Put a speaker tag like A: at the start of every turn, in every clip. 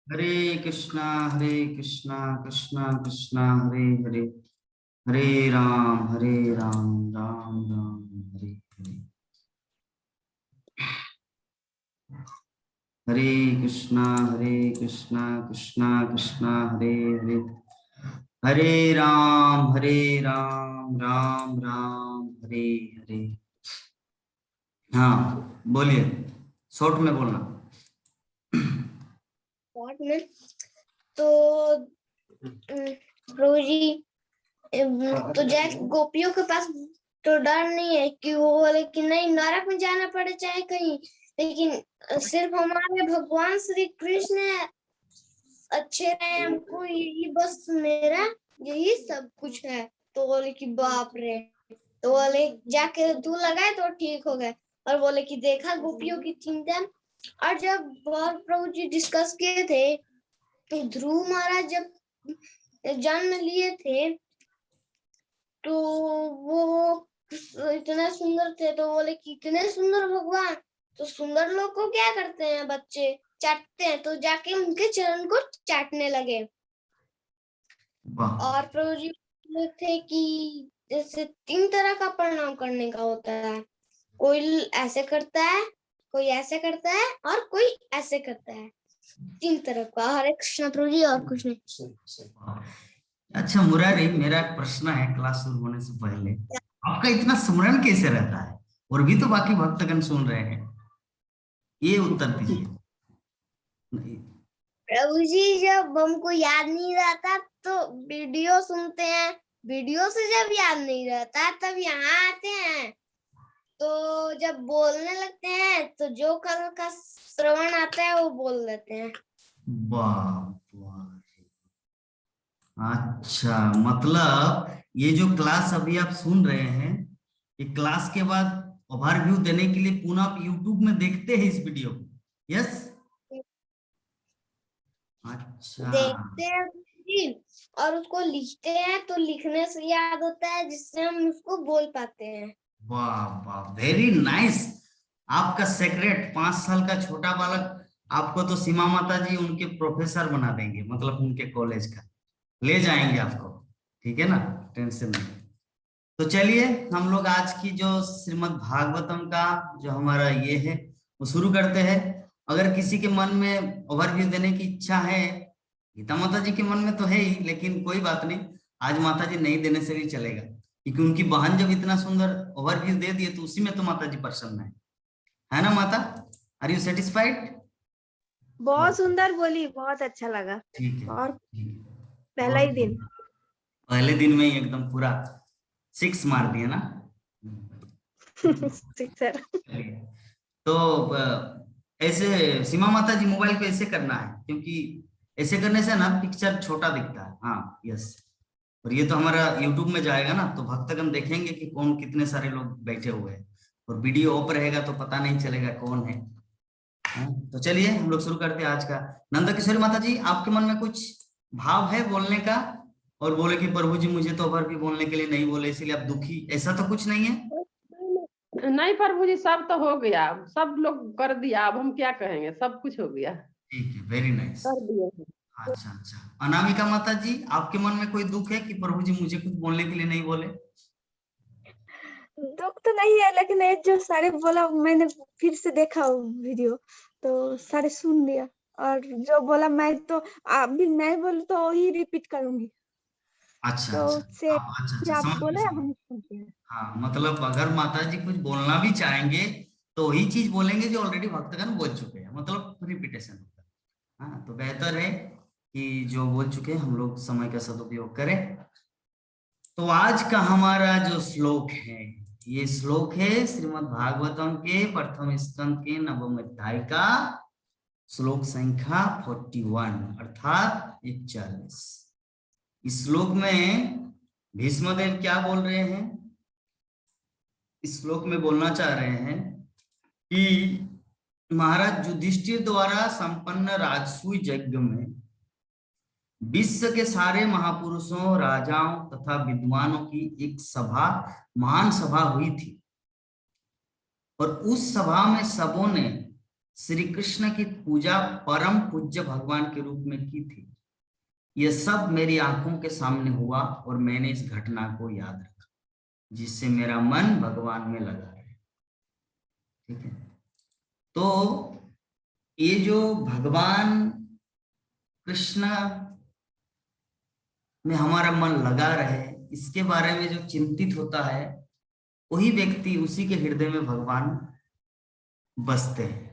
A: हरे कृष्णा कृष्णा कृष्णा हरे हरे, हरे राम राम राम हरे हरे। हरे कृष्णा कृष्णा कृष्णा हरे हरे, हरे राम राम राम हरे हरे। हाँ बोलिए, शॉर्ट में बोलना।
B: शॉर्ट में तो प्रभु जी, तो जैसे गोपियों के पास तो डर नहीं है कि वो बोले कि नहीं नरक में जाना पड़े चाहे कहीं, लेकिन सिर्फ हमारे भगवान श्री कृष्ण अच्छे रहे, हमको यही बस मेरा यही सब कुछ है। तो बोले कि बाप रे, तो बोले जाके तू लगाए तो ठीक हो गए। और बोले कि देखा गोपियों की चिंता। और जब प्रभु जी डिस्कस किए थे तो ध्रुव महाराज जब जन्म लिए थे तो वो इतने सुंदर थे, तो बोले कि इतने सुंदर भगवान, तो सुंदर लोग को क्या करते हैं बच्चे, चाटते हैं, तो जाके उनके चरण को चाटने लगे। और प्रभु जी थे कि जैसे 3 तरह का प्रणाम करने का होता है, कोई ऐसे करता है, कोई ऐसे करता है और कोई ऐसे करता है, 3 तरह का। हरे कृष्ण प्रभु जी, और कुछ नहीं।
A: अच्छा मुरारी, मेरा एक प्रश्न है क्लास शुरू होने से पहले, आपका इतना स्मरण कैसे रहता है और भी तो बाकी भक्तगण सुन रहे हैं, ये उत्तर दीजिए।
B: प्रभु जी जब हमको याद नहीं रहता तो वीडियो सुनते हैं, वीडियो से जब याद नहीं रहता तब यहाँ आते हैं, तो जब बोलने लगते हैं तो जो कल का श्रवण आता है वो बोल देते हैं।
A: वाह वाह, अच्छा मतलब ये जो क्लास अभी आप सुन रहे हैं, ये क्लास के बाद ओवरव्यू देने के लिए पुनः आप यूट्यूब में देखते हैं इस वीडियो को? यस, अच्छा
B: देखते हैं जी, और उसको लिखते हैं तो लिखने से याद होता है जिससे हम उसको बोल पाते हैं।
A: वाह वाह, वेरी नाइस। आपका सेक्रेट 5 साल का छोटा बालक, आपको तो सीमा माता जी उनके प्रोफेसर बना देंगे, मतलब उनके कॉलेज का ले जाएंगे आपको, ठीक है ना, टेंशन नहीं। तो चलिए हम लोग आज की जो श्रीमद् भागवतम का जो हमारा ये है वो शुरू करते हैं। अगर किसी के मन में ओवरव्यू देने की इच्छा है, गीता माता जी के मन में तो है ही, लेकिन कोई बात नहीं, आज माता जी नहीं देने से भी चलेगा, क्योंकि उनकी बहन जब इतना सुंदर ओवरव्यू दे दिए तो उसी में तो माता जी प्रसन्न है ना माता? Are you satisfied?
C: बहुत सुंदर बोली, बहुत अच्छा लगा।
A: ठीक है,
C: और
A: ठीक है,
C: पहला ही दिन
A: पहले दिन में ही एकदम पूरा 6 मार दिया ना।
C: सर
A: तो ऐसे सीमा माता जी मोबाइल पे ऐसे करना है, क्योंकि ऐसे करने से ना पिक्चर छोटा दिखता है। हाँ यस, और ये तो हमारा यूट्यूब में जाएगा ना, तो भक्तगण देखेंगे कि कौन कितने सारे लोग बैठे हुए हैं, और वीडियो ऑफ रहेगा तो पता नहीं चलेगा कौन है। हाँ, तो चलिए हम लोग शुरू करते हैं आज का। नंदा किशोरी माता जी, आपके मन में कुछ भाव है बोलने का, और बोले कि प्रभु जी मुझे तो भर भी बोलने के लिए नहीं बोले इसलिए आप दुखी, ऐसा तो कुछ नहीं है?
D: नहीं प्रभु जी, सब तो हो गया, सब लोग कर दिया, अब हम क्या कहेंगे, सब कुछ हो गया,
A: ठीक है, वेरी नाइस।
D: कर दिए।
A: अच्छा अच्छा, अनामिका माता जी, आपके मन में कोई दुख है कि प्रभु जी मुझे कुछ बोलने के लिए नहीं बोले?
C: दुख तो नहीं है, लेकिन ये जो सारे बोला मैंने फिर से देखा वीडियो, तो सारे सुन लिया, और जो बोला मैं तो अभी नहीं बोलूं तो वही रिपीट करूंगी।
A: अच्छा
C: तो
A: अच्छा,
C: से
A: अच्छा
C: आप
A: समझ
C: बोले
A: गए,
C: हम सुनते हैं।
A: हाँ मतलब अगर माता जी कुछ बोलना भी चाहेंगे तो वही चीज बोलेंगे जो ऑलरेडी भक्तगण बोल चुके हैं, मतलब रिपीटेशन होता है। हाँ तो बेहतर है कि जो बोल चुके हैं हम लोग समय का सदुपयोग करें। तो आज का हमारा जो श्लोक है, ये श्लोक है श्रीमद् भागवतम के प्रथम स्कंद के 9वें अध्याय का श्लोक संख्या 41 अर्थात 41। इस श्लोक में भीष्मदेव क्या बोल रहे हैं? इस श्लोक में बोलना चाह रहे हैं कि महाराज युधिष्ठिर द्वारा संपन्न राजसूय यज्ञ में विश्व के सारे महापुरुषों, राजाओं तथा विद्वानों की एक सभा, महान सभा हुई थी, और उस सभा में सबों ने श्री कृष्ण की पूजा परम पूज्य भगवान के रूप में की थी। यह सब मेरी आंखों के सामने हुआ और मैंने इस घटना को याद रखा, जिससे मेरा मन भगवान में लगा रहे। ठीक है, तो ये जो भगवान कृष्ण में हमारा मन लगा रहे, इसके बारे में जो चिंतित होता है, वही व्यक्ति, उसी के हृदय में भगवान बसते हैं।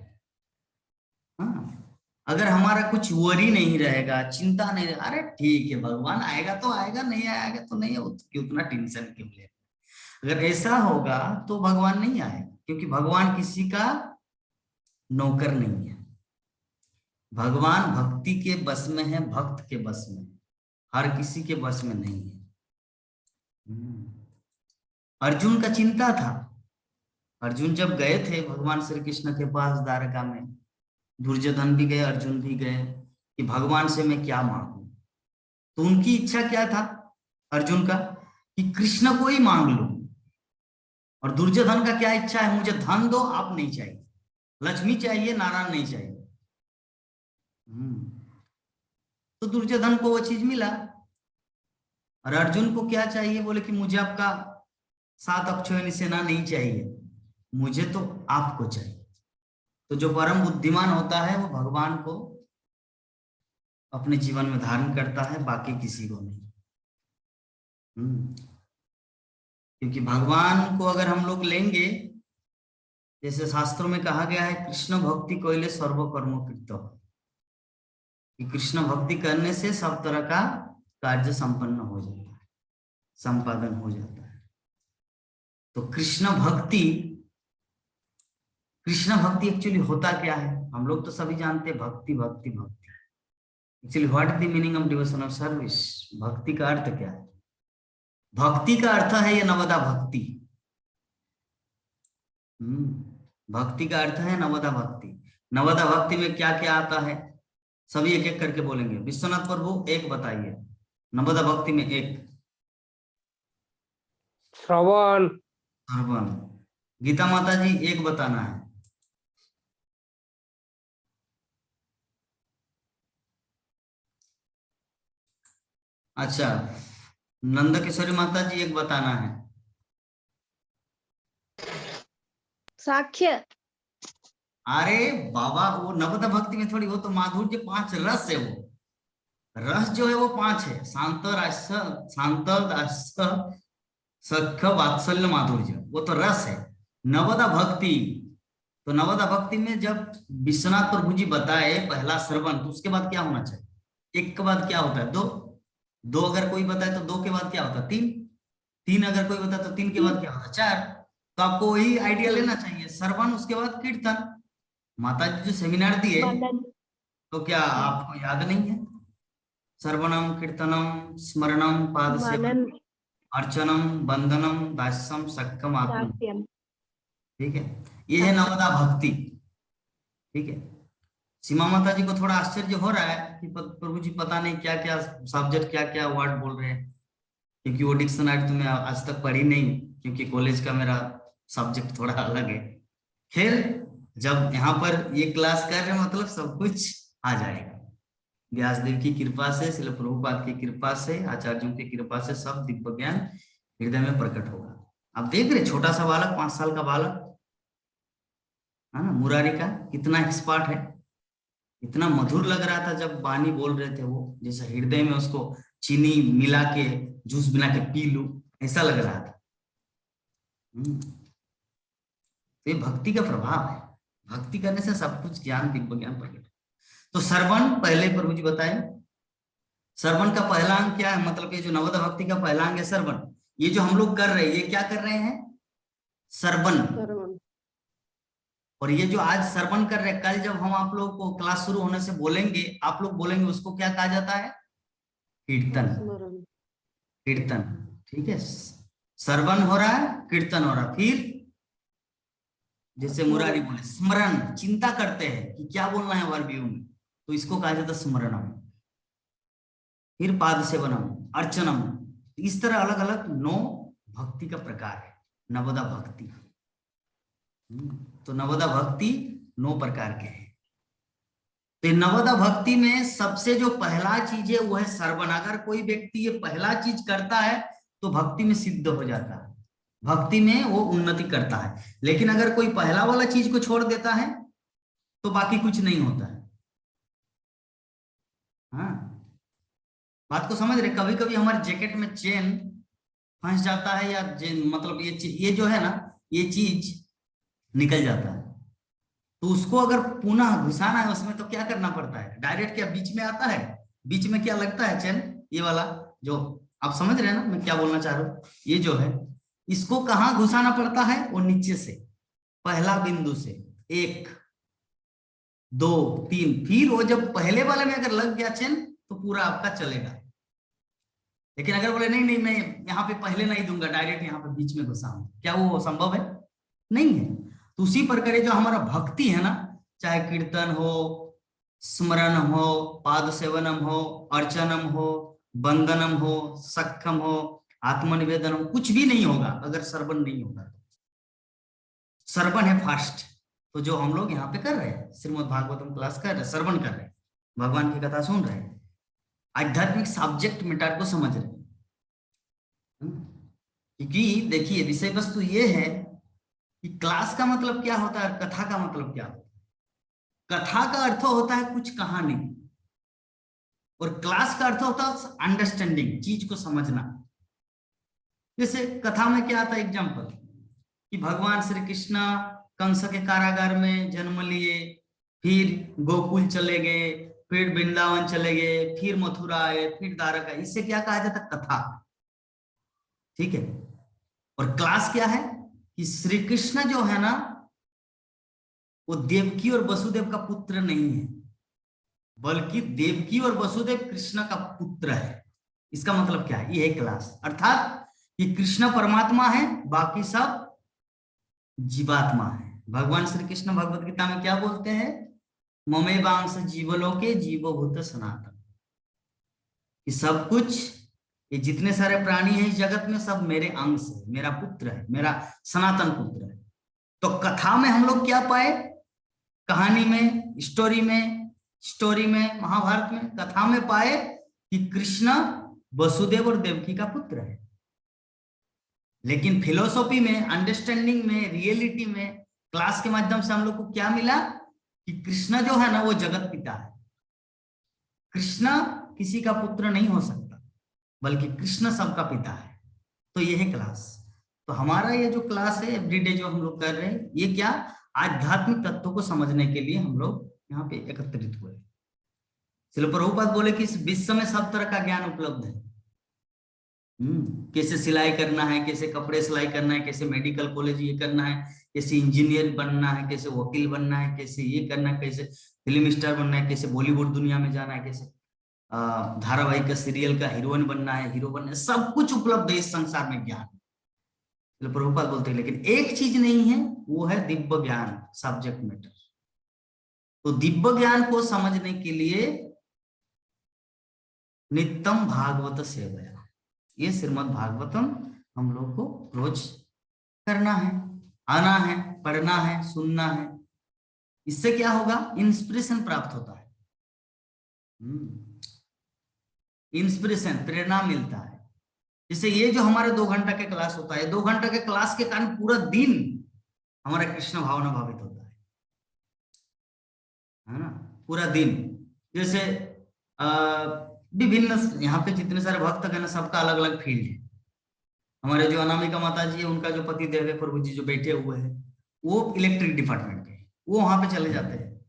A: हाँ, अगर हमारा कुछ वरी नहीं रहेगा, चिंता नहीं रहेगा, अरे ठीक है भगवान आएगा तो आएगा, नहीं आएगा तो नहीं, उतना टेंशन क्यों ले। अगर ऐसा होगा तो भगवान नहीं आएगा, क्योंकि भगवान किसी का नौकर नहीं है। भगवान भक्ति के बस में है, भक्त के बस में, हर किसी के बस में नहीं है। अर्जुन का चिंता था। अर्जुन जब गए थे भगवान श्री कृष्ण के पास द्वारका में, दुर्योधन भी गए, अर्जुन भी गए कि भगवान से मैं क्या मांगू। तो उनकी इच्छा क्या था अर्जुन का, कि कृष्ण को ही मांग लो। और दुर्योधन का क्या इच्छा है, मुझे धन दो, आप नहीं चाहिए, लक्ष्मी चाहिए, नारायण नहीं चाहिए। तो दुर्योधन को वो चीज मिला। और अर्जुन को क्या चाहिए, बोले कि मुझे आपका 7 अक्षौहिणी सेना नहीं चाहिए, मुझे तो आपको चाहिए। तो जो परम बुद्धिमान होता है वो भगवान को अपने जीवन में धारण करता है, बाकी किसी को नहीं। क्योंकि भगवान को अगर हम लोग लेंगे, जैसे शास्त्रों में कहा गया है, कृष्ण भक्ति कोइले सर्व कर्मों कृत, कि कृष्ण भक्ति करने से सब तरह का कार्य संपन्न हो जाता है, संपादन हो जाता है। तो कृष्ण भक्ति एक्चुअली होता क्या है, हम लोग तो सभी जानते हैं, भक्ति भक्ति भक्ति। Actually what is the meaning of devotional service? भक्ति का अर्थ क्या है? भक्ति का अर्थ है ये नवदा भक्ति। भक्ति का अर्थ है नवदा भक्ति। नवदा भक्ति में क्या क्या आता है, सभी एक एक करके बोलेंगे। विश्वनाथ प्रभु एक बताइए, नवदा भक्ति में एक।
E: श्रवण।
A: गीता माता जी एक बताना है। अच्छा, नंद किशोरी माता जी एक बताना है।
B: साक्ष्य।
A: अरे बाबा, वो नवदा भक्ति में थोड़ी, वो तो माधुर्य 5 रस है। वो रस जो है वो 5 है, शांत रस, शांत रस, सख, वात्सल्य, माधुर्य, वो तो रस है। नवदा भक्ति, तो नवदा भक्ति में जब विश्वनाथ प्रभु जी बताए पहला श्रवण, तो उसके बाद क्या होना चाहिए? 1 के बाद क्या होता है? 2 अगर कोई बताए तो 2 के बाद क्या होता है? 3 अगर कोई बताए तो 3 के बाद क्या होता है? 4। तो आपको वही आइडिया लेना चाहिए, श्रवण उसके बाद कीर्तन। माता जी जो सेमिनार दिए, तो क्या आपको याद नहीं है? श्रवणम, कीर्तनम, स्मरणम, पाद सेवन, अर्चनम, वंदनम, दास्यम, सख्यम, आत्म। ठीक है, ये है नवदा भक्ति। ठीक है, सीमा माता जी को थोड़ा आश्चर्य हो रहा है कि प्रभु जी पता नहीं क्या क्या सब्जेक्ट, क्या क्या वर्ड बोल रहे हैं, क्योंकि वो डिक्शनरी तो मैं आज तक पढ़ी नहीं, क्योंकि कॉलेज का मेरा सब्जेक्ट थोड़ा अलग है। खैर, जब यहाँ पर ये क्लास कर रहे, मतलब सब कुछ आ जाएगा। व्यासदेव की कृपा से, श्रील प्रभुपाद की कृपा से, आचार्यों की कृपा से सब दिव्य ज्ञान हृदय में प्रकट होगा। आप देख रहे, छोटा सा बालक, 5 साल का बालक है ना, मुरारी का, कितना एक्सपर्ट है, इतना मधुर लग रहा था जब वाणी बोल रहे थे। वो जैसे हृदय में उसको चीनी मिला के जूस बना के पी लूं, ऐसा लग रहा था। तो ये भक्ति का प्रभाव है, भक्ति करने से सब कुछ ज्ञान, दिव्य ज्ञान प्रकट। तो श्रवण पहले प्रभु जी बताए, श्रवण का पहला अंग क्या है, मतलब ये जो नवदा भक्ति का पहला अंग है श्रवण। ये जो हम लोग कर रहे हैं, ये क्या कर रहे हैं? श्रवण। और ये जो आज श्रवण कर रहे हैं, कल जब हम आप लोग को क्लास शुरू होने से बोलेंगे, आप लोग बोलेंगे, उसको क्या कहा जाता है? कीर्तन। कीर्तन, ठीक है। श्रवण हो रहा है, कीर्तन हो रहा है, फिर जैसे मुरारी बोले स्मरण, चिंता करते हैं कि क्या बोलना है वर्बियों में, तो इसको कहा जाता है स्मरणम। फिर पाद सेवनम, अर्चनम। इस तरह अलग अलग 9 भक्ति का प्रकार है नवदा भक्ति। तो नवदा भक्ति 9 प्रकार के हैं। तो नवदा भक्ति में सबसे जो पहला चीज है वो है श्रवण। अगर कोई व्यक्ति ये पहला चीज करता है तो भक्ति में सिद्ध हो जाता है, भक्ति में वो उन्नति करता है। लेकिन अगर कोई पहला वाला चीज को छोड़ देता है तो बाकी कुछ नहीं होता है। हाँ, बात को समझ रहे? कभी कभी हमारे जैकेट में चेन फंस जाता है, या मतलब ये जो है ना, ये चीज निकल जाता है, तो उसको अगर पुनः घुसाना है उसमें तो क्या करना पड़ता है? डायरेक्ट क्या बीच में आता है? बीच में क्या लगता है? चेन, ये वाला जो आप समझ रहे हैं ना मैं क्या बोलना चाह रहा हूं, ये जो है इसको कहाँ घुसाना पड़ता है? वो नीचे से, पहला बिंदु से 1 2 3, फिर वो जब पहले वाले में अगर लग गया चेन तो पूरा आपका चलेगा। लेकिन अगर बोले नहीं नहीं मैं यहाँ पे पहले नहीं दूंगा, डायरेक्ट यहाँ पे बीच में घुसाऊं, क्या वो संभव है? नहीं है। तो उसी प्रकार जो हमारा भक्ति है ना, चाहे कीर्तन हो, स्मरण हो, पाद सेवनम हो, अर्चनम हो, वंदनम हो, सख्यम हो, आत्मनिवेदन हो, कुछ भी नहीं होगा अगर श्रवण नहीं होगा। श्रवण है फास्ट, तो जो हम लोग यहाँ पे कर रहे हैं, श्रीमद् भागवतम क्लास कर रहे हैं, श्रवण कर रहे हैं, भगवान की कथा सुन रहे हैं, आध्यात्मिक सब्जेक्ट मैटर को समझ रहे हैं। क्योंकि देखिए विषय वस्तु ये है कि क्लास का मतलब क्या होता है, कथा का मतलब क्या होता है। कथा का अर्थ होता है कुछ कहानी, और क्लास का अर्थ होता है अंडरस्टैंडिंग, चीज को समझना। जैसे कथा में क्या आता है, एग्जांपल कि भगवान श्री कृष्ण कंस के कारागार में जन्म लिए, फिर गोकुल चले गए, फिर वृंदावन चले गए, फिर मथुरा आए, फिर द्वारका, इससे क्या कहा जाता है? कथा। ठीक है। और क्लास क्या है कि श्री कृष्ण जो है ना वो देवकी और वसुदेव का पुत्र नहीं है, बल्कि देवकी और वसुदेव कृष्ण का पुत्र है। इसका मतलब क्या है? ये है क्लास, अर्थात कि कृष्ण परमात्मा है, बाकी सब जीवात्मा है। भगवान श्री कृष्ण भगवत गीता में क्या बोलते हैं? ममेवांश जीवलोके जीवभूत सनातन, कि सब कुछ, ये जितने सारे प्राणी हैं इस जगत में सब मेरे अंश है, मेरा पुत्र है, मेरा सनातन पुत्र है। तो कथा में हम लोग क्या पाए? कहानी में, स्टोरी में, महाभारत में, कथा में पाए कि कृष्ण वसुदेव और देवकी का पुत्र है। लेकिन फिलोसॉफी में, अंडरस्टैंडिंग में, रियलिटी में, क्लास के माध्यम से हम लोग को क्या मिला कि कृष्ण जो है ना वो जगत पिता है। कृष्ण किसी का पुत्र नहीं हो सकता, बल्कि कृष्ण सबका पिता है। तो ये है क्लास। तो हमारा ये जो क्लास है एवरीडे जो हम लोग कर रहे हैं, ये क्या आध्यात्मिक तत्वों को समझने के लिए हम लोग यहाँ पे एकत्रित हुए। श्रील प्रभुपाद बोले कि इस विश्व में सब तरह का ज्ञान उपलब्ध है। कैसे सिलाई करना है, कैसे कपड़े सिलाई करना है, कैसे मेडिकल कॉलेज ये करना है, कैसे इंजीनियर बनना है, कैसे वकील बनना है, कैसे ये करना है, कैसे फिल्म स्टार बनना है, कैसे बॉलीवुड दुनिया में जाना है, कैसे धारावाहिक का सीरियल का हीरोइन बनना है, हीरो बनना है, सब कुछ उपलब्ध है इस संसार में ज्ञान। प्रभुपाद बोलते हैं लेकिन एक चीज नहीं है, वो है दिव्य ज्ञान, सब्जेक्ट मैटर। तो दिव्य ज्ञान को समझने के लिए नित्यम भागवत सेवया, ये श्रीमद् भागवतम हम लोग को रोज करना है, आना है, पढ़ना है, सुनना है। इससे क्या होगा? इंस्पिरेशन प्राप्त होता है, इंस्पिरेशन, प्रेरणा मिलता है। जैसे ये जो हमारे 2 घंटा के क्लास होता है, 2 घंटा के क्लास के कारण पूरा दिन हमारा कृष्ण भावना भावित होता है ना, पूरा दिन। जैसे विभिन्न यहाँ पे जितने सारे भक्त हैं सबका अलग अलग फील्ड है। हमारे जो अनामिका माता जी है, उनका जो पति देव है प्रभु जी जो बैठे हुए हैं, वो इलेक्ट्रिक डिपार्टमेंट के, वो वहां पे चले जाते हैं,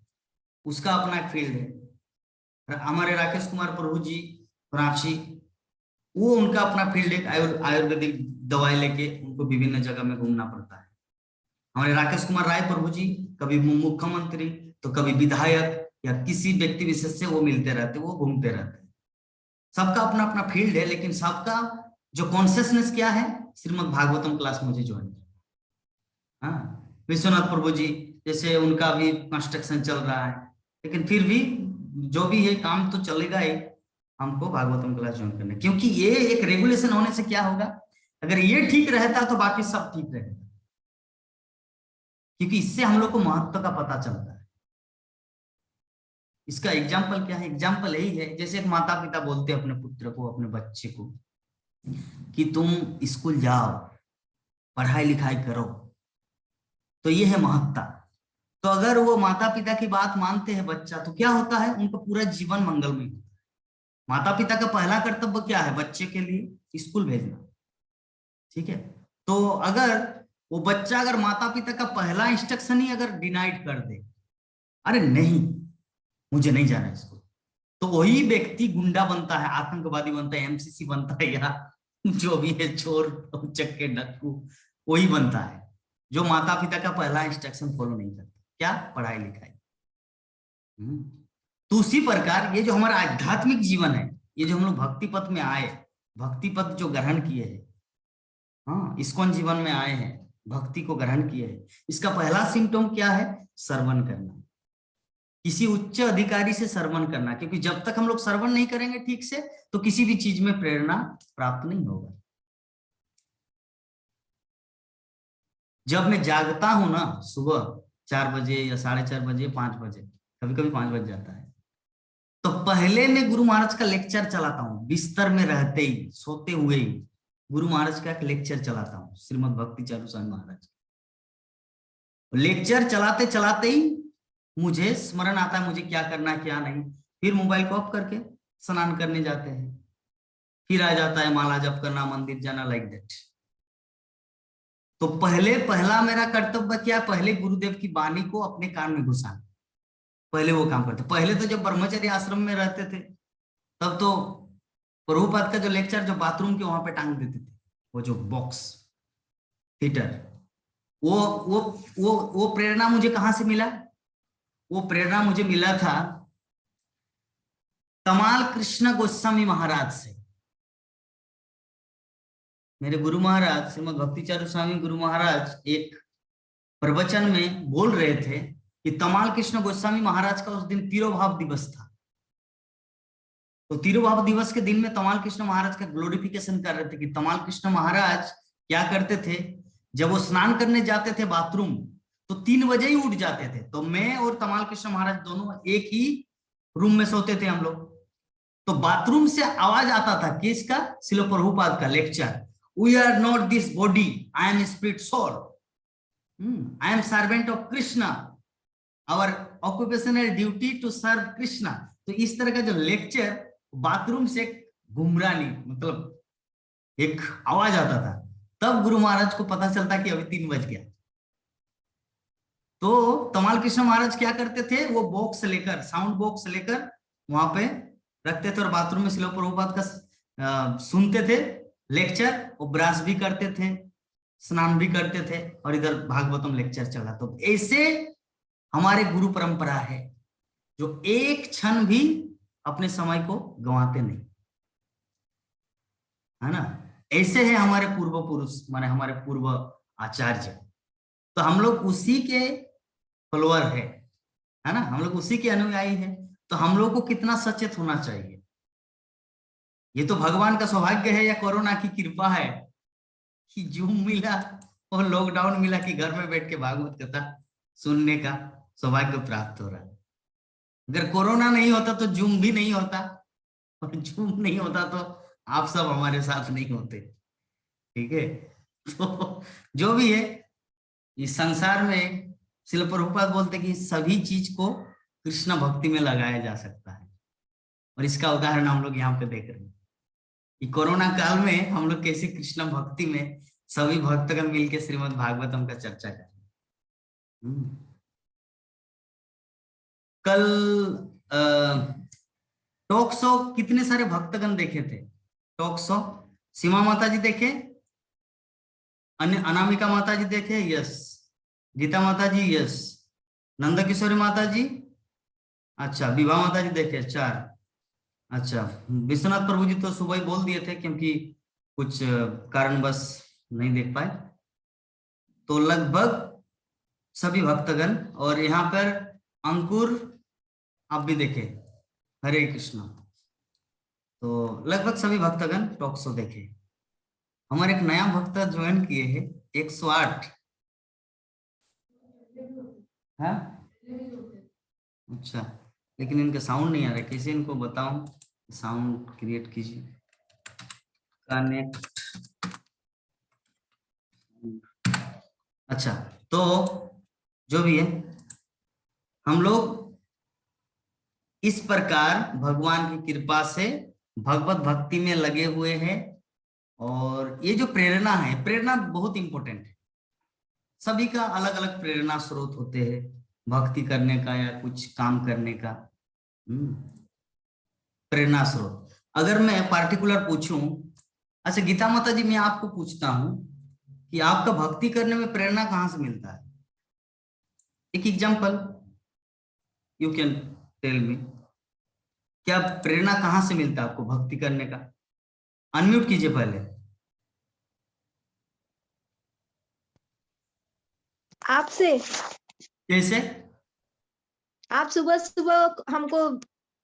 A: उसका अपना एक फील्ड है। हमारे राकेश कुमार प्रभु जी रांची, वो उनका अपना फील्ड है, आयुर्वेदिक दवाई लेके उनको विभिन्न जगह में घूमना पड़ता है। हमारे राकेश कुमार राय प्रभु जी कभी मुख्यमंत्री तो कभी विधायक या किसी व्यक्ति विशेष से वो मिलते रहते, वो घूमते रहते हैं। सबका अपना अपना फील्ड है, लेकिन सबका जो कॉन्शियसनेस क्या है, श्रीमद् भागवतम क्लास मुझे ज्वाइन किया। हाँ, विश्वनाथ प्रभु जी जैसे उनका भी कंस्ट्रक्शन चल रहा है, लेकिन फिर भी जो भी है काम तो चलेगा ही, हमको भागवतम क्लास ज्वाइन करना, क्योंकि ये एक रेगुलेशन होने से क्या होगा, अगर ये ठीक रहता तो बाकी सब ठीक रहेगा, क्योंकि इससे हम लोग को महत्व का पता चलता है। इसका एग्जाम्पल क्या है? एग्जाम्पल यही है, जैसे एक माता पिता बोलते हैं अपने पुत्र को, अपने बच्चे को कि तुम स्कूल जाओ, पढ़ाई लिखाई करो, तो ये है महत्ता। तो अगर वो माता पिता की बात मानते हैं बच्चा, तो क्या होता है, उनका पूरा जीवन मंगलमय होता है। माता पिता का पहला कर्तव्य क्या है? बच्चे के लिए स्कूल भेजना, ठीक है। तो अगर वो बच्चा, अगर माता पिता का पहला इंस्ट्रक्शन ही अगर डिनाइड कर दे, अरे नहीं मुझे नहीं जाना स्कूल, तो वही व्यक्ति गुंडा बनता है, आतंकवादी बनता है, एमसीसी बनता है, या जो भी है चोर चक्के डाकू, वही बनता है जो माता पिता का पहला इंस्ट्रक्शन फॉलो नहीं करता। क्या? पढ़ाई लिखाई। तो उसी प्रकार ये जो हमारा आध्यात्मिक जीवन है, ये जो हम लोग भक्ति पथ में आए, भक्ति पथ जो ग्रहण किए हैं, हाँ, इस्कॉन जीवन में आए हैं, भक्ति को ग्रहण किए हैं, इसका पहला सिम्टम क्या है? श्रवण करना, किसी उच्च अधिकारी से श्रवण करना। क्योंकि जब तक हम लोग श्रवण नहीं करेंगे ठीक से, तो किसी भी चीज में प्रेरणा प्राप्त नहीं होगा। जब मैं जागता हूं ना, सुबह 4 बजे या 4:30 बजे, 5 बजे, कभी कभी 5 बज जाता है, तो पहले मैं गुरु महाराज का लेक्चर चलाता हूँ। बिस्तर में रहते ही, सोते हुए ही गुरु महाराज का एक लेक्चर चलाता हूँ, श्रीमद् भक्ति चारू स्वामी महाराज। लेक्चर चलाते चलाते ही मुझे स्मरण आता है मुझे क्या करना है क्या नहीं। फिर मोबाइल को ऑफ करके स्नान करने जाते हैं, फिर आ जाता है माला जप करना, मंदिर जाना, लाइक दैट। तो पहला मेरा कर्तव्य क्या? पहले गुरुदेव की वाणी को अपने कान में घुसाना, पहले वो काम करते। पहले तो जब ब्रह्मचर्य आश्रम में रहते थे, तब तो प्रभुपाद का जो लेक्चर जो बाथरूम के वहां पे टांग देते थे, वो जो बॉक्स हीटर, वो प्रेरणा मुझे कहां से मिला? वो प्रेरणा मुझे मिला था तमाल कृष्ण गोस्वामी महाराज से। मेरे गुरु महाराज श्रीमद् भक्ति चारू स्वामी गुरु महाराज एक प्रवचन में बोल रहे थे कि तमाल कृष्ण गोस्वामी महाराज का उस दिन तिरोभाव दिवस था। तो तिरोभाव दिवस के दिन में तमाल कृष्ण महाराज का ग्लोरिफिकेशन कर रहे थे कि तमाल कृष्ण महाराज क्या करते थे, जब वो स्नान करने जाते थे बाथरूम, तो 3 बजे ही उठ जाते थे। तो मैं और तमाल कृष्ण महाराज दोनों एक ही रूम में सोते थे हम लोग। तो बाथरूम से आवाज आता था किसका? श्रील प्रभुपाद का lecture, we are not this body, I am spirit soul, I am servant of Krishna, our occupational duty to serve Krishna. तो इस तरह का जो लेक्चर बाथरूम से घुमरानी, मतलब एक आवाज आता था, तब गुरु महाराज को पता चलता कि अभी 3 बज गया। तो तमाल कृष्ण महाराज क्या करते थे, वो बॉक्स लेकर, साउंड बॉक्स लेकर वहां पे रखते थे और बाथरूम में श्रील प्रभुपाद का सुनते थे लेक्चर, और ब्रश भी करते थे, स्नान भी करते थे, और इधर भागवतम लेक्चर चला। तो ऐसे हमारे गुरु परंपरा है जो एक क्षण भी अपने समय को गंवाते नहीं, है ना। ऐसे है हमारे पूर्व पुरुष, माने हमारे पूर्व आचार्य। तो हम लोग उसी के फॉलोअर है ना, हम लोग उसी के अनुयायी है। तो हम लोग को कितना सचेत होना चाहिए। ये तो भगवान का सौभाग्य है या कोरोना की कृपा है कि जूम मिला और लॉकडाउन मिला कि घर में बैठ के भागवत कथा सुनने का सौभाग्य प्राप्त हो रहा है। अगर कोरोना नहीं होता तो जूम भी नहीं होता, और जूम नहीं होता तो आप सब हमारे साथ नहीं होते, ठीक है। तो जो भी है, इस संसार में श्रील प्रभुपाद बोलते कि सभी चीज को कृष्ण भक्ति में लगाया जा सकता है, और इसका उदाहरण हम लोग यहाँ पे देख रहे हैं कि कोरोना काल में हम लोग कैसे कृष्ण भक्ति में सभी भक्तगण मिलकर श्रीमद् भागवतम का चर्चा कर रहे हैं। कल टॉक शो कितने सारे भक्तगण देखे थे? टॉक शो सीमा माता जी देखे, अनामिका माता जी देखे, यस, गीता माता जी, यस, नंदा किशोरी माता जी, अच्छा, विभा माता जी देखे 4, अच्छा, विश्वनाथ प्रभु जी तो सुबह ही बोल दिए थे क्योंकि कुछ कारणवश नहीं देख पाए। तो लगभग सभी भक्तगण, और यहाँ पर अंकुर आप भी देखे, हरे कृष्णा। तो लगभग सभी भक्तगण टॉक शो देखे। हमारे एक नया भक्त ज्वाइन किए हैं 108, हाँ, अच्छा, लेकिन इनका साउंड नहीं आ रहा है, कैसे इनको बताऊं? साउंड क्रिएट कीजिए, कनेक्ट। अच्छा, तो जो भी है, हम लोग इस प्रकार भगवान की कृपा से भगवत भक्ति में लगे हुए हैं। और ये जो प्रेरणा है, प्रेरणा बहुत इंपॉर्टेंट है। सभी का अलग अलग प्रेरणा स्रोत होते हैं, भक्ति करने का या कुछ काम करने का। प्रेरणा स्रोत अगर मैं पार्टिकुलर पूछूं, अच्छा गीता माता जी, मैं आपको पूछता हूं कि आपका भक्ति करने में प्रेरणा कहां से मिलता है? एक example you can tell me, क्या प्रेरणा कहां से मिलता है आपको भक्ति करने का? अनम्यूट कीजिए पहले।
C: आपसे।
A: कैसे?
C: आप सुबह सुबह हमको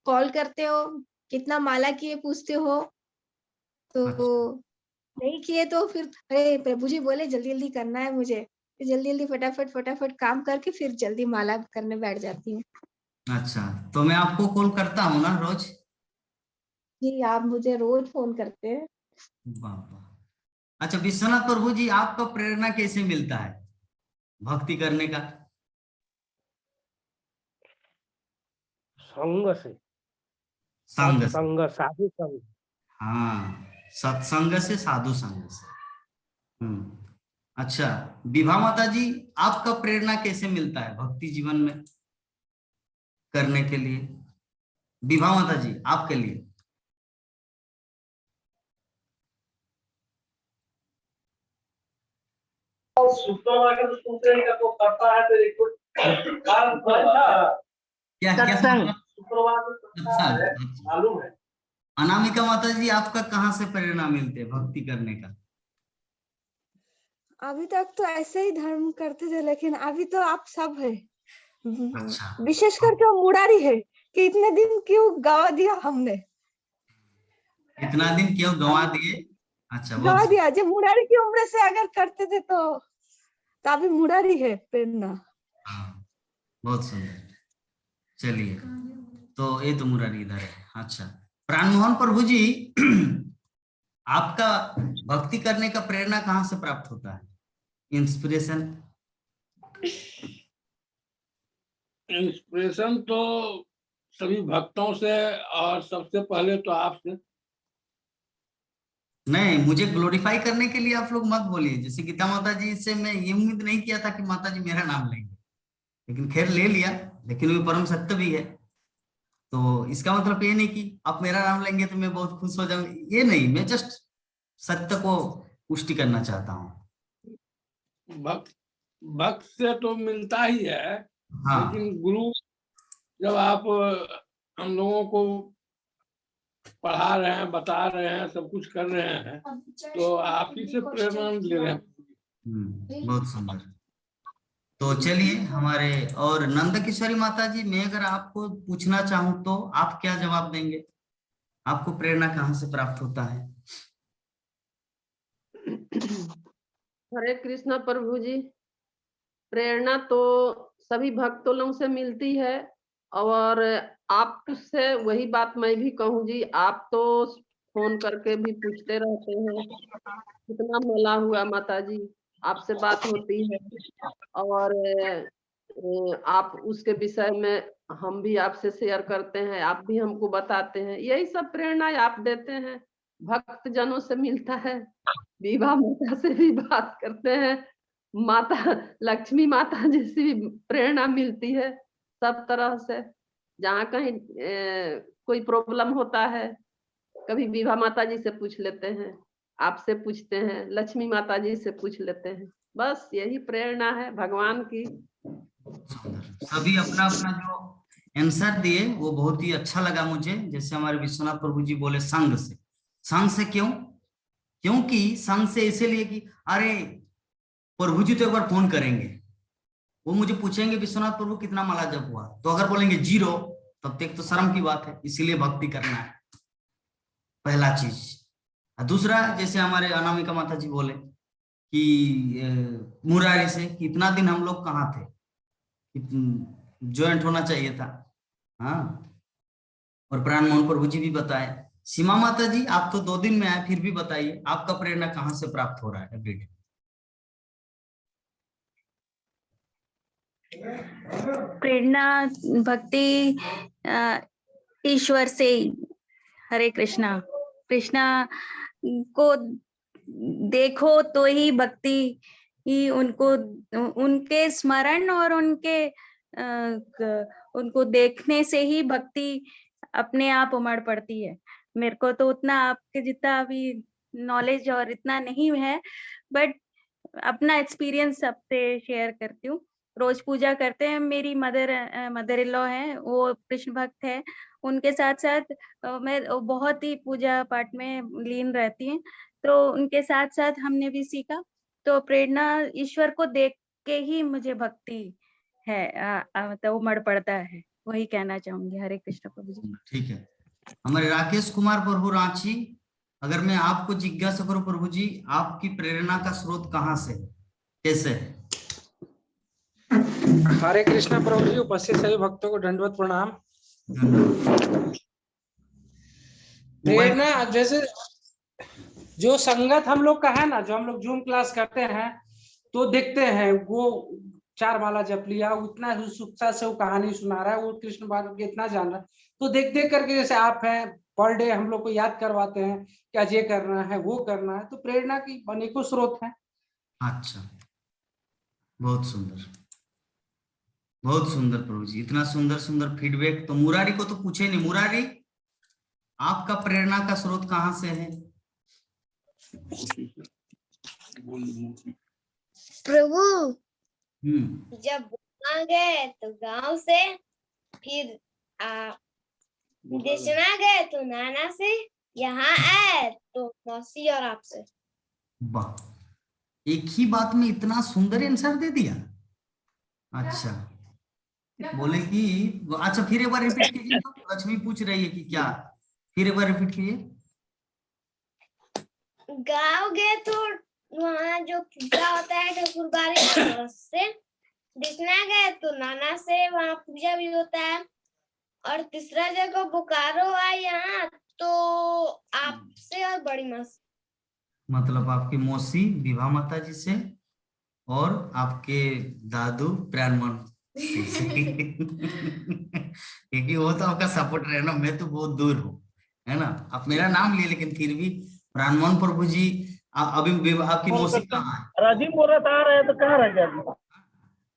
C: कॉल करते हो, कितना माला किए पूछते हो, तो
A: अच्छा,
C: नहीं किए तो फिर अरे प्रभु जी बोले जल्दी जल्दी करना है मुझे, फिर जल्दी जल्दी फटाफट फटाफट काम करके फिर जल्दी माला करने बैठ जाती हूँ।
A: अच्छा, तो मैं आपको कॉल करता हूँ ना रोज?
C: जी आप मुझे रोज फोन करते हैं।
A: वाह वाह। अच्छा विश्वनाथ प्रभु जी, आपको प्रेरणा कैसे मिलता है भक्ति करने का?
E: संग से,
A: संग से।
E: सत्संग, साधु संग।
A: हाँ, सत्संग से, साधु संग से। अच्छा, विभा माता जी, आपका प्रेरणा कैसे मिलता है भक्ति जीवन में करने के लिए? विभा माता जी, आपके लिए।
E: शुक्रवार के दूसरे का तो करता है, तो एक
A: क्या क्या?
E: शुक्रवार को करता है,
A: सत्संग।
E: मालूम है।
A: अनामिका माता जी, आपका कहाँ से प्रेरणा मिलती है भक्ति करने का?
C: अभी तक तो ऐसे ही धर्म करते थे, लेकिन अभी तो आप सब है।
A: अच्छा,
C: विशेष करके वो मुरारी है कि इतने दिन क्यों गवा दिया हमने।
A: इतना दिन क्यों गंवा दिए? अच्छा,
C: गवा
A: बहुत
C: दिया, जब मुरारी की उम्र से अगर करते थे तो अभी मुरारी है प्रेरणा।
A: हाँ, बहुत सुंदर। चलिए, तो ये तो मुरारी इधर है। अच्छा, प्राणमोहन प्रभु जी, आपका भक्ति करने का प्रेरणा कहाँ से प्राप्त होता है? इंस्पिरेशन?
E: इंस्पिरेशन तो सभी भक्तों से, और सबसे पहले तो आपसे।
A: नहीं, मुझे ग्लोरीफाई करने के लिए आप लोग मत बोलिए। जैसे गीता माता जी से मैं ये उम्मीद नहीं किया था कि माता जी मेरा नाम लेंगे, लेकिन खैर ले लिया। लेकिन वो परम सत्य भी है, तो इसका मतलब ये नहीं कि आप मेरा नाम लेंगे तो मैं बहुत खुश हो जाऊंगा, ये नहीं। मैं जस्ट सत्य को पुष्टि करना चाहता हूँ।
E: भक्त भक्त से तो मिलता ही है,
A: हाँ,
E: लेकिन गुरु जब आप हम लोगों को पढ़ा रहे हैं, बता रहे हैं, सब कुछ कर रहे हैं, तो आप ही से प्रेरणा ले रहे हैं।
A: बहुत सुंदर। तो चलिए, हमारे और नंद किशोरी माता जी, मैं अगर आपको पूछना चाहूँ तो आप क्या जवाब देंगे? आपको प्रेरणा कहाँ से प्राप्त होता है?
D: हरे कृष्णा प्रभु जी, प्रेरणा तो सभी भक्तों लोगों से मिलती है। और आपसे वही बात मैं भी कहूँ जी, आप तो फोन करके भी पूछते रहते हैं कितना मला हुआ माता जी, आपसे बात होती है। और आप उसके विषय में हम भी आपसे शेयर करते हैं, आप भी हमको बताते हैं। यही सब प्रेरणा आप देते हैं, भक्त जनों से मिलता है। विभा माता से भी बात करते हैं, माता लक्ष्मी माता जैसी भी प्रेरणा मिलती है। सब तरह से जहाँ कहीं कोई प्रॉब्लम होता है, कभी विभा माता जी से पूछ लेते हैं, आपसे पूछते हैं, लक्ष्मी माता जी से पूछ लेते हैं। बस यही प्रेरणा है भगवान की।
A: सभी अपना अपना जो आंसर दिए वो बहुत ही अच्छा लगा मुझे। जैसे हमारे विश्वनाथ प्रभु जी बोले संघ से। संघ से क्यों? क्योंकि संघ से इसीलिए कि अरे प्रभु जी तो एक बार फोन करेंगे, वो मुझे पूछेंगे विश्वनाथ प्रभु कितना माला जप हुआ, तो अगर बोलेंगे 0, तब तक तो शर्म की बात है। इसीलिए भक्ति करना है, पहला चीज। दूसरा, जैसे हमारे अनामिका माता जी बोले कि मुरारी से, कि इतना दिन हम लोग कहाँ थे, ज्वाइंट होना चाहिए था। हाँ, और प्राण मोहन प्रभु जी भी बताए। सीमा माता जी, आप तो 2 दिन में आए, फिर भी बताइए आपका प्रेरणा कहाँ से प्राप्त हो रहा है एवरीडे?
F: प्रेरणा भक्ति ईश्वर से। हरे कृष्णा। कृष्णा को देखो तो ही भक्ति ही उनको, उनके स्मरण और उनको देखने से ही भक्ति अपने आप उमड़ पड़ती है। मेरे को तो उतना आपके जितना अभी नॉलेज और इतना नहीं है, बट अपना एक्सपीरियंस सबसे शेयर करती हूँ। रोज पूजा करते हैं। मेरी मदर इन लॉ है, वो कृष्ण भक्त है। उनके साथ साथ मैं बहुत ही पूजा पाठ में लीन रहती हूँ, तो उनके साथ साथ हमने भी सीखा। तो प्रेरणा ईश्वर को देख के ही मुझे भक्ति है, मतलब उमड़ पड़ता है। वही कहना चाहूंगी। हरे कृष्ण प्रभु जी।
A: ठीक है। हमारे राकेश कुमार प्रभु रांची, अगर मैं आपको जिज्ञासा करूं प्रभु जी, आपकी प्रेरणा का स्रोत कहाँ से है, कैसे है?
G: हरे कृष्णा प्रभु जी, उपस्थित सभी भक्तों को दंडवत प्रणाम। प्रेरणा जैसे जो संगत हम लोग का है ना, जो हम लोग जूम क्लास करते हैं तो देखते हैं वो 4 माला जप लिया, उतना उत्सुकता से वो कहानी सुना रहा है, वो कृष्ण बारे में इतना जान रहा है। तो देख देख करके जैसे आप हैं, पर डे हम लोग को याद करवाते हैं कि आज ये करना है, वो करना है। तो प्रेरणा की अनेकों स्रोत हैं।
A: अच्छा, बहुत सुंदर, बहुत सुंदर प्रभु जी, इतना सुंदर सुंदर फीडबैक। तो मुरारी को तो पूछे नहीं। मुरारी, आपका प्रेरणा का स्रोत कहाँ से है?
B: प्रभु
A: हम्म,
B: जब वहाँ गए तो गांव से, फिर देशना गए तो नाना से, यहाँ आए तो मौसी और आपसे।
A: वाह, एक ही बात में इतना सुंदर आंसर दे दिया। अच्छा, बोले कि अच्छा, फिर एक बार रिपीट कीजिए। तो लक्ष्मी पूछ रही है कि क्या, फिर एक बार रिपीट कीजिए।
B: गांव गए तो वहाँ जो पूजा होता है ठाकुरबाड़ी से, दिखना गए तो नाना से, वहाँ पूजा भी होता है। और तीसरा जगह बोकारो आए यहाँ तो आपसे और बड़ी माँ से।
A: मतलब आपकी मौसी विभा माता जी से और आपके दादू प्राणमन से। क्योंकि वो तो आपका सपोर्ट रहे ना, मैं तो बहुत दूर हूँ, है ना। आप मेरा नाम लिए, लेकिन फिर भी प्राणमन प्रभु जी, अभी आपकी मौसी कहाँ है?
E: राजीव मुहूर्त आ रहे हैं तो कहाँ रह गया?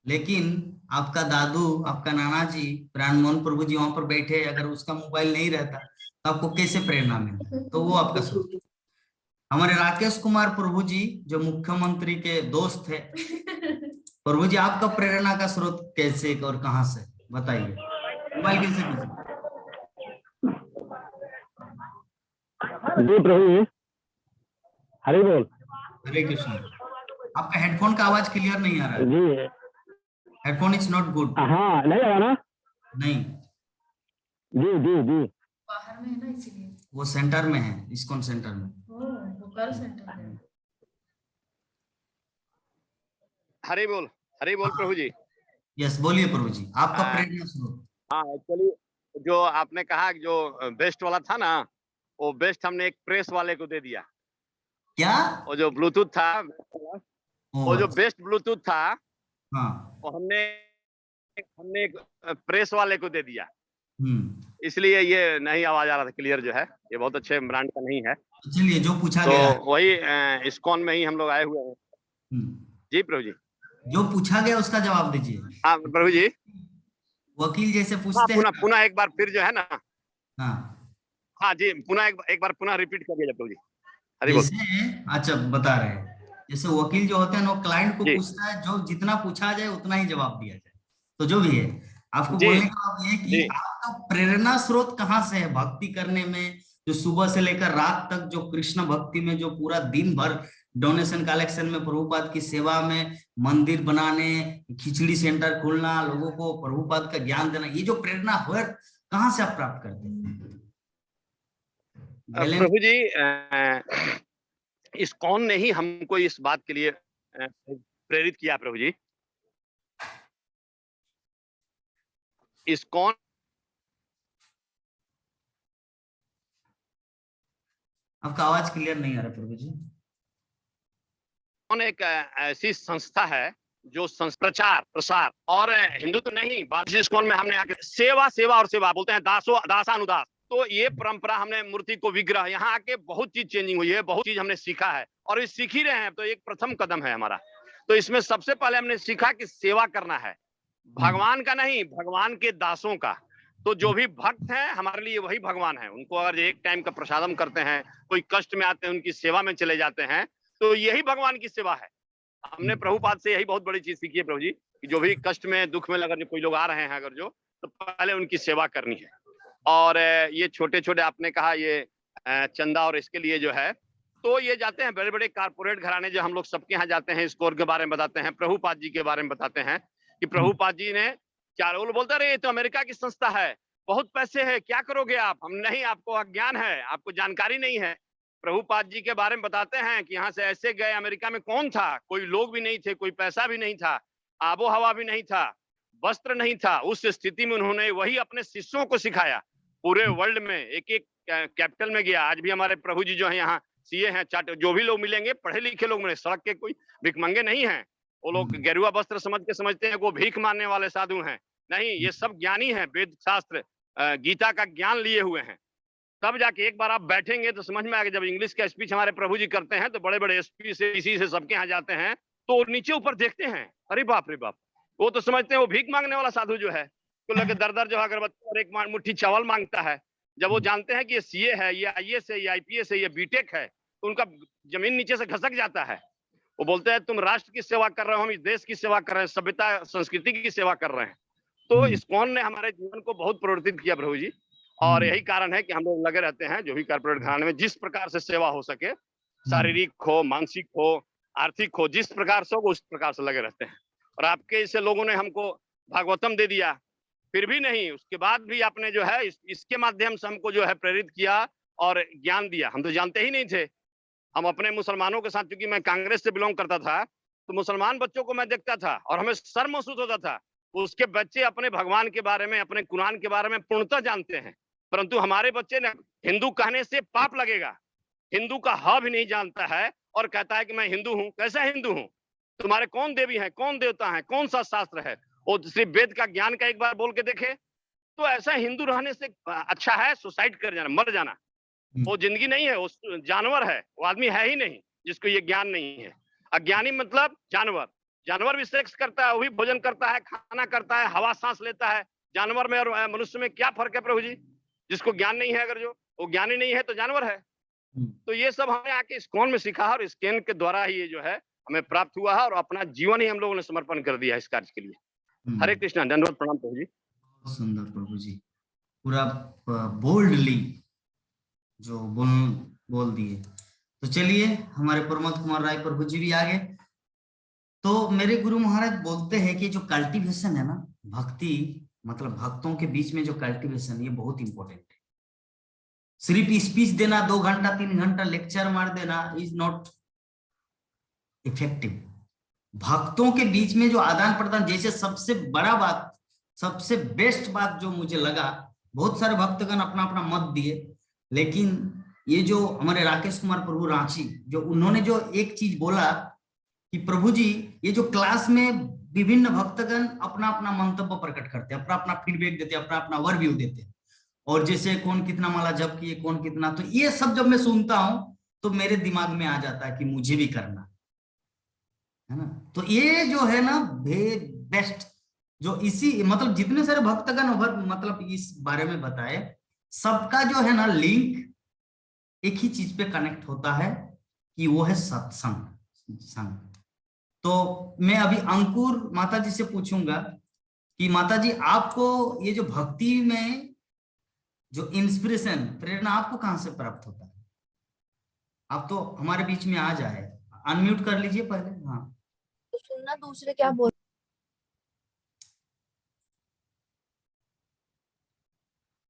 A: लेकिन आपका दादू, आपका नाना जी, प्राणमोहन प्रभु जी वहां पर बैठे, अगर उसका मोबाइल नहीं रहता तो आपको कैसे प्रेरणा मिलता? तो वो आपका स्रोत। हमारे राकेश कुमार प्रभु जी, जो मुख्यमंत्री के दोस्त है, प्रभु जी आपका प्रेरणा का स्रोत कैसे और कहाँ से, बताइए। मोबाइल कैसे कीजिए?
H: जी प्रभु जी, हरि बोल।
A: हरे कृष्ण। आपका हेडफोन का आवाज क्लियर नहीं आ रहा है।
H: जी
A: हेडफोन इज नॉट गुड।
H: हाँ, नहीं आया ना?
A: नहीं,
H: जी जी जी,
I: बाहर में है ना, इसीलिए।
A: वो सेंटर में है, इस्कॉन सेंटर में।
I: बोकारो सेंटर में।
J: हरि बोल प्रभु जी।
A: यस, बोलिए प्रभु जी, आपका प्रेरणा स्रोत।
J: हाँ, एक्चुअली जो आपने कहा कि जो बेस्ट वाला था ना, वो बेस्ट हमने एक प्रेस वाले को दे दिया।
A: क्या?
J: वो जो ब्लूटूथ था, वो जो बेस्ट ब्लूटूथ था,
A: हाँ,
J: वो हमने एक प्रेस वाले को दे दिया।
A: इसलिए
J: ये नहीं आवाज आ रहा था क्लियर, जो है ये बहुत अच्छे ब्रांड का नहीं है।
A: चलिए, जो पूछा
J: तो
A: गया,
J: वही इस्कॉन में ही हम लोग आए हुए हैं। जी प्रभु जी,
A: जो पूछा गया उसका जवाब दीजिए।
J: हाँ प्रभु जी,
A: वकील जैसे पूछते हैं।
J: पुनः एक बार फिर जो है ना।
A: हाँ
J: हाँ जी, पुनः एक बार पुनः रिपीट करिए प्रभु जी। हरि बोल।
A: जैसे, अच्छा बता रहे हैं, जैसे वकील जो होते हैं वो क्लाइंट को
J: जी।
A: पूछता है, जो जितना पूछा जाए उतना ही जवाब दिया जाए। तो जो भी है, आपको
J: जी,
A: बोलने का मतलब ये है कि
J: जी।
A: आपका प्रेरणा स्रोत कहाँ से है भक्ति करने में, जो सुबह से लेकर रात तक जो कृष्ण भक्ति में, जो पूरा दिन भर डोनेशन कलेक्शन में, प्रभुपाद की सेवा में, मंदिर बनाने, खिचड़ी सेंटर खोलना, लोगों को प्रभुपाद का ज्ञान देना, ये जो प्रेरणा है कहाँ से आप प्राप्त करते हैं?
J: प्रभु जी, इस्कॉन ने ही हमको इस बात के लिए प्रेरित किया प्रभु जी। इस्कॉन
A: आपका आवाज क्लियर नहीं आ रहा प्रभु जी।
J: एक ऐसी संस्था है जो प्रचार प्रसार और हिंदू तो नहीं, बापजी स्कूल में हमने आके सेवा सेवा और सेवा बोलते हैं, दासानुदास। तो ये परंपरा हमने मूर्ति को विग्रह, यहाँ आके बहुत चीज चेंजिंग हुई है, बहुत चीज हमने सीखा है और ये सीख ही रहे हैं। तो एक प्रथम कदम है हमारा। तो इसमें सबसे पहले हमने सीखा कि सेवा करना है, भगवान का नहीं, भगवान के दासों का। तो जो भी भक्त हैं हमारे लिए वही भगवान है। उनको अगर एक टाइम का प्रसादम करते हैं, कोई कष्ट में आते हैं, उनकी सेवा में चले जाते हैं, तो यही भगवान की सेवा है। हमने प्रभुपाद से यही बहुत बड़ी चीज सीखी है प्रभु जी, कि जो भी कष्ट में दुख में अगर कोई लोग आ रहे हैं अगर जो, तो पहले उनकी सेवा करनी है। और ये छोटे छोटे आपने कहा ये चंदा और इसके लिए जो है, तो ये जाते हैं बड़े बड़े कारपोरेट घराने, जो हम लोग सबके यहाँ जाते हैं, स्कोर के बारे में बताते हैं, प्रभुपाद जी के बारे में बताते हैं कि प्रभुपाद जी ने क्या रोल, बोलते रहे तो अमेरिका की संस्था है, बहुत पैसे है, क्या करोगे आप? हम नहीं, आपको अज्ञान है, आपको जानकारी नहीं है। प्रभुपाद जी के बारे में बताते हैं कि यहाँ से ऐसे गए, अमेरिका में कौन था, कोई लोग भी नहीं थे, कोई पैसा भी नहीं था, आबो हवा भी नहीं था, वस्त्र नहीं था। उस स्थिति में उन्होंने वही अपने शिष्यों को सिखाया। पूरे वर्ल्ड में एक एक कैपिटल में गया। आज भी हमारे प्रभु जी जो है यहाँ सीए हैं, जो भी लोग मिलेंगे पढ़े लिखे लोग मिले, सड़क के कोई भिखमंगे नहीं हैं। वो लोग गेरुआ वस्त्र समझते हैं वो भीख मारने वाले साधु हैं, नहीं, ये सब ज्ञानी हैं, वेद शास्त्र गीता का ज्ञान लिए हुए हैं। तब जाके एक बार आप बैठेंगे तो समझ में आएगा। जब इंग्लिश का स्पीच हमारे प्रभु जी करते हैं तो बड़े बड़े एसपी से इसी से सबके यहाँ जाते हैं, तो नीचे ऊपर देखते हैं, अरे बाप रे बाप, वो तो समझते हैं वो भीख मांगने वाला साधु जो है, तो लगे दर जो अगरबत्ती और एक मुट्ठी चावल मांगता है। जब वो जानते हैं कि ये सीए है, ये आईएएस है, ये आईपीएस है, ये बीटेक है, तो उनका जमीन नीचे से खसक जाता है। वो बोलते हैं तुम राष्ट्र की सेवा कर रहे हो, हम इस देश की सेवा कर रहे हैं, सभ्यता संस्कृति की सेवा कर रहे हैं। तो इस्कॉन ने हमारे जीवन को बहुत प्रवर्तित किया प्रभु जी, और यही कारण है कि हम लोग लगे रहते हैं जो भी कारपोरेट घराने में जिस प्रकार से सेवा हो सके, शारीरिक हो, मानसिक हो, आर्थिक हो, जिस प्रकार से हो उस प्रकार से लगे रहते हैं। और आपके ऐसे लोगों ने हमको भागवतम दे दिया, फिर भी नहीं, उसके बाद भी आपने जो है इसके माध्यम से हमको जो है प्रेरित किया और ज्ञान दिया। हम तो जानते ही नहीं थे। हम अपने मुसलमानों के साथ, क्योंकि मैं कांग्रेस से बिलोंग करता था, तो मुसलमान बच्चों को मैं देखता था और हमें शर्म महसूस होता था। उसके बच्चे अपने भगवान के बारे में, अपने कुरान के बारे में पूर्णतः जानते हैं, परंतु हमारे बच्चे ने हिंदू कहने से पाप लगेगा, हिंदू का ह भी नहीं जानता है और कहता है कि मैं हिंदू हूँ। कैसा हिंदू हूँ? तुम्हारे कौन देवी है, कौन देवता है, कौन सा शास्त्र है? वो सिर्फ वेद का ज्ञान का एक बार बोल के देखे। तो ऐसा हिंदू रहने से अच्छा है सुसाइड कर जाना, मर जाना। वो जिंदगी नहीं है, वो जानवर है, वो आदमी है ही नहीं जिसको ये ज्ञान नहीं है। अज्ञानी मतलब जानवर। जानवर भी सेक्स करता है, वो भी भोजन करता है, खाना करता है, हवा सांस लेता है। जानवर में और मनुष्य में क्या फर्क है प्रभु जी? जिसको ज्ञान नहीं है, अगर जो वो ज्ञानी नहीं है तो जानवर है। तो ये सब हमें आके इस्कॉन में सीखा और इस्कॉन के द्वारा ही ये जो है हमें प्राप्त हुआ है और अपना जीवन ही हम लोगों ने समर्पण कर दिया है इस कार्य के लिए। हरे कृष्णा, धन्यवाद, प्रणाम प्रभु जी।
A: बहुत सुंदर प्रभु जी, पूरा बोल्डली जो बोल दिए। तो चलिए हमारे प्रमोद कुमार राय प्रभु जी भी आ गए। तो मेरे गुरु महाराज बोलते हैं कि जो कल्टीवेशन है ना, भक्ति मतलब भक्तों के बीच में जो कल्टीवेशन, ये बहुत इंपॉर्टेंट है। सिर्फ स्पीच देना, 2 घंटा 3 घंटा लेक्चर मार देना इज नॉट इफेक्टिव। भक्तों के बीच में जो आदान प्रदान, जैसे सबसे बड़ा बात, सबसे बेस्ट बात जो मुझे लगा, बहुत सारे भक्तगण अपना अपना मत दिए, लेकिन ये जो हमारे राकेश कुमार प्रभु रांची, जो उन्होंने जो एक चीज बोला कि प्रभु जी ये जो क्लास में विभिन्न भक्तगण अपना अपना मंतव्य प्रकट करते हैं, अपना अपना फीडबैक देते हैं, अपना अपना ओवरव्यू देते हैं, और जैसे कौन कितना माला जप किए, कौन कितना, तो ये सब जब मैं सुनता हूं तो मेरे दिमाग में आ जाता है कि मुझे भी करना है ना। तो ये जो है ना बेस्ट, जो इसी मतलब जितने सारे भक्तगण मतलब इस बारे में बताए, सबका जो है ना लिंक एक ही चीज पे कनेक्ट होता है कि वो है सत्संग। तो मैं अभी अंकुर माता जी से पूछूंगा कि माता जी, आपको ये जो भक्ति में जो इंस्पिरेशन, प्रेरणा आपको कहां से प्राप्त होता है? आप तो हमारे बीच में आ जाए, अनम्यूट कर लीजिए पहले। हाँ,
B: तो सुनना दूसरे क्या बोल।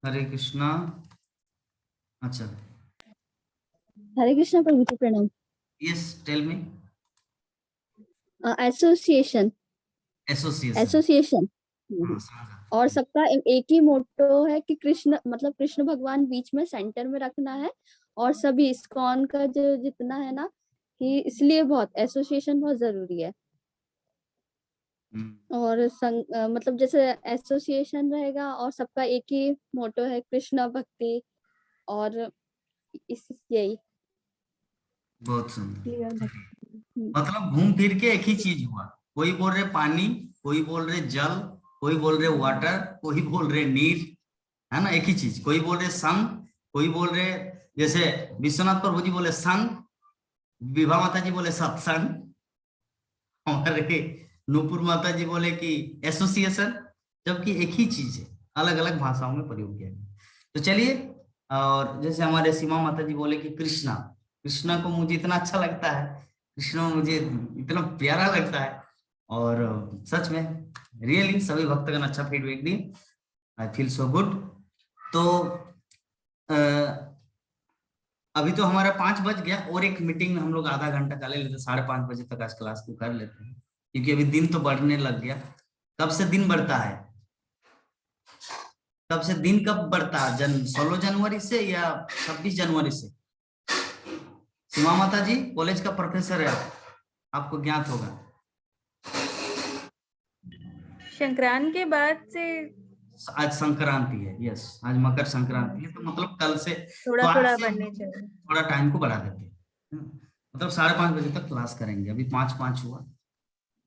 A: हरे कृष्णा। अच्छा,
K: हरे कृष्णा प्रभु जी, प्रणाम।
A: Yes, tell me.
K: एसोसिएशन और सबका एक ही मोटो है कि कृष्ण मतलब कृष्ण भगवान बीच में सेंटर में रखना है और सभी इस्कॉन का जो जितना है ना, कि इसलिए बहुत एसोसिएशन बहुत जरूरी है। और मतलब जैसे एसोसिएशन रहेगा और सबका एक ही मोटो है कृष्णा भक्ति, और यही
A: बहुत सुंदर।
K: क्लियर।
A: मतलब घूम फिर के एक ही चीज हुआ, कोई बोल रहे पानी, कोई बोल रहे जल, कोई बोल रहे वाटर, कोई बोल रहे नीर, है ना, एक ही चीज। कोई बोल रहे संग, कोई बोल रहे जैसे विश्वनाथ प्रभु जी बोले संग, विभा माता जी बोले सत्संग, हमारे नूपुर माता जी बोले कि एसोसिएशन, जबकि एक ही चीज है, अलग अलग भाषाओं में प्रयोग किया गया। तो चलिए, और जैसे हमारे सीमा माता जी बोले कि कृष्णा, कृष्णा को मुझे इतना अच्छा लगता है, कृष्णा मुझे इतना प्यारा लगता है, और सच में रियली सभी भक्तगण अच्छा फीडबैक दिए, आई फील सो गुड। तो अभी तो हमारा 5 बज गया, और एक मीटिंग में हम लोग आधा घंटा का ले लेते, 5:30 बजे तक आज क्लास को कर लेते हैं, क्योंकि अभी दिन तो बढ़ने लग गया। कब से दिन बढ़ता है, कब से दिन कब बढ़ता है? 16 जनवरी से या 26 जनवरी से? सीमा माता जी कॉलेज का प्रोफेसर है, आपको ज्ञात होगा।
F: संक्रांत के बाद से
A: आज संक्रांति है, यस, आज मकर संक्रांति है, तो मतलब कल से
F: थोड़ा
A: तो आज
F: थोड़ा
A: से
F: बढ़ने चाहिए।
A: थोड़ा टाइम को बढ़ा देते हैं, मतलब 5:30 बजे तक क्लास करेंगे। अभी 5:05 हुआ,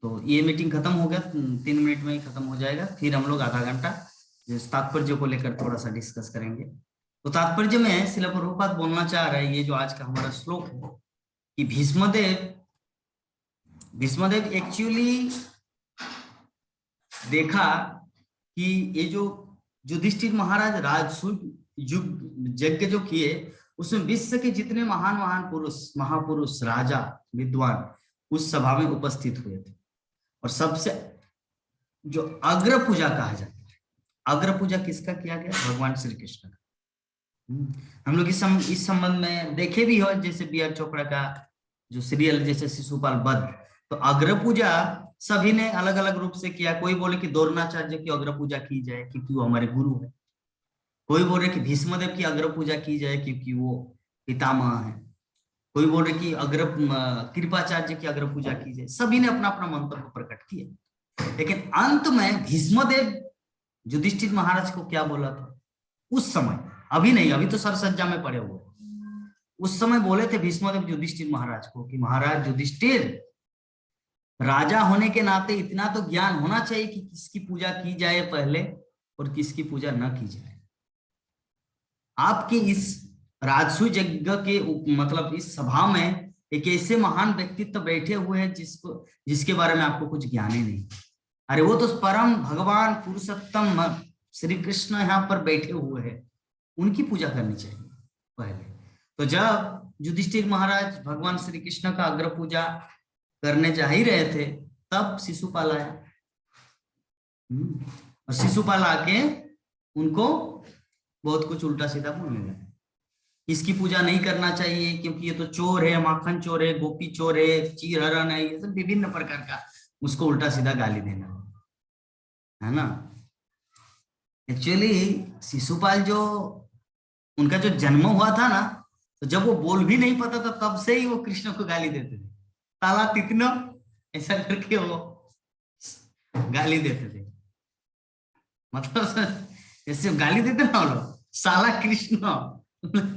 A: तो ये मीटिंग खत्म हो गया, 3 मिनट में ही खत्म हो जाएगा। फिर हम लोग आधा घंटा तात्पर्य को लेकर थोड़ा सा डिस्कस करेंगे। तो तात्पर्य में श्रील प्रभुपाद बोलना चाह रहे हैं, ये जो आज का हमारा श्लोक है कि भीष्मदेव एक्चुअली देखा कि ये जो युधिष्ठिर महाराज राजसूय यज्ञ जो किए, उसमें विश्व के जितने महान महान पुरुष, महापुरुष, राजा, विद्वान उस सभा में उपस्थित हुए थे, और सबसे जो अग्र पूजा कहा जाता है, अग्र पूजा किसका किया गया? भगवान श्री कृष्ण का। हम लोग इस संबंध में देखे भी हो, जैसे बी आर चोपड़ा का जो सीरियल जैसे शिशुपाल वध, तो अग्र पूजा सभी ने अलग अलग रूप से किया। कोई बोले कि द्रोणाचार्य की अग्र पूजा की जाए क्योंकि वो हमारे गुरु है, कोई बोल रहे कि भीष्मदेव की अग्र पूजा की जाए क्योंकि वो पितामह है, कोई बोल रहे कि कृपाचार्य की अग्र पूजा की जाए। सभी ने अपना अपना मंतव्य प्रकट किया, लेकिन अंत में भीष्मदेव युधिष्ठिर महाराज को क्या बोला था उस समय? अभी नहीं, अभी तो सरसज्जा में पड़े हुए, उस समय बोले थे भीष्मदेव युधिष्ठिर महाराज को कि महाराज युधिष्ठिर, राजा होने के नाते इतना तो ज्ञान होना चाहिए कि किसकी पूजा की जाए पहले और किसकी पूजा न की जाए। आपके इस राजसूय यज्ञ के मतलब इस सभा में एक ऐसे महान व्यक्तित्व बैठे हुए हैं जिसके बारे में आपको कुछ ज्ञान ही नहीं। अरे वो तो परम भगवान पुरुषोत्तम श्री कृष्ण यहाँ पर बैठे हुए हैं, उनकी पूजा करनी चाहिए पहले। तो जब युधिष्ठिर महाराज भगवान श्री कृष्ण का अग्र पूजा करने जा ही रहे थे, तब शिशुपाल आया, और शिशुपाल आके उनको बहुत कुछ उल्टा सीधा बोलने लगा। इसकी पूजा नहीं करना चाहिए क्योंकि ये तो चोर है, माखन चोर है, गोपी चोर है, चीर हरण है, ये सब विभिन्न प्रकार का उसको उल्टा सीधा गाली देना, है ना। एक्चुअली शिशुपाल जो उनका जो जन्म हुआ था ना, तो जब वो बोल भी नहीं पाता था तब से ही वो कृष्ण को गाली देते थे, ताला तितनो ऐसा करके वो गाली देते थे। मतलब ऐसे गाली देते ना वो लोग, साला कृष्ण,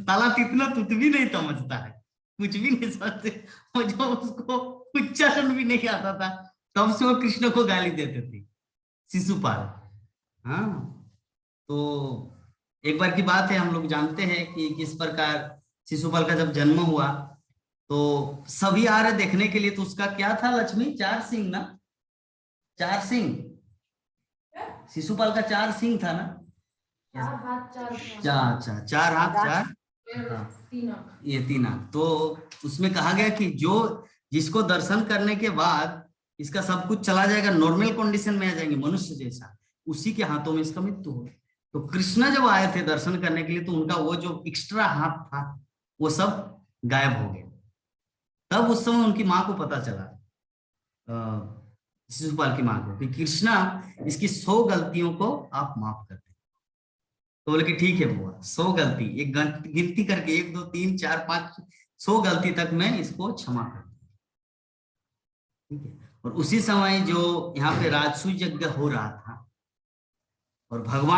A: ताला तितनो तुत भी नहीं समझता है, कुछ भी नहीं समझते, और जो उसको उच्चारण भी नहीं आता था तब से वो कृष्ण को गाली देते थे शिशुपाल। हाँ, तो एक बार की बात है, हम लोग जानते हैं कि किस प्रकार शिशुपाल का जब जन्म हुआ तो सभी आ रहे देखने के लिए। तो उसका क्या था लक्ष्मी? 4 सिंह ना, 4 सिंह, शिशुपाल का 4 सिंह था ना, 4 हाथ 4 ये 3 आंख। तो उसमें कहा गया कि जो जिसको दर्शन करने के बाद इसका सब कुछ चला जाएगा, नॉर्मल कंडीशन में आ जाएंगे मनुष्य जैसा, उसी के हाथों में इसका मृत्यु हो। तो कृष्ण जब आए थे दर्शन करने के लिए तो उनका वो जो एक्स्ट्रा हाथ था वो सब गायब हो गया। तब उस समय उनकी माँ को पता चला, शिशुपाल की माँ को, कि कृष्णा इसकी 100 गलतियों को आप माफ कर दें। तो बोले कि ठीक है बुआ, 100 गलती, एक गिनती करके 1 2 3 4 5 100 गलती तक मैं इसको क्षमा कर दूं। ठीक है। और उसी समय जो यहाँ पे राजसूय यज्ञ हो रहा था और भगवान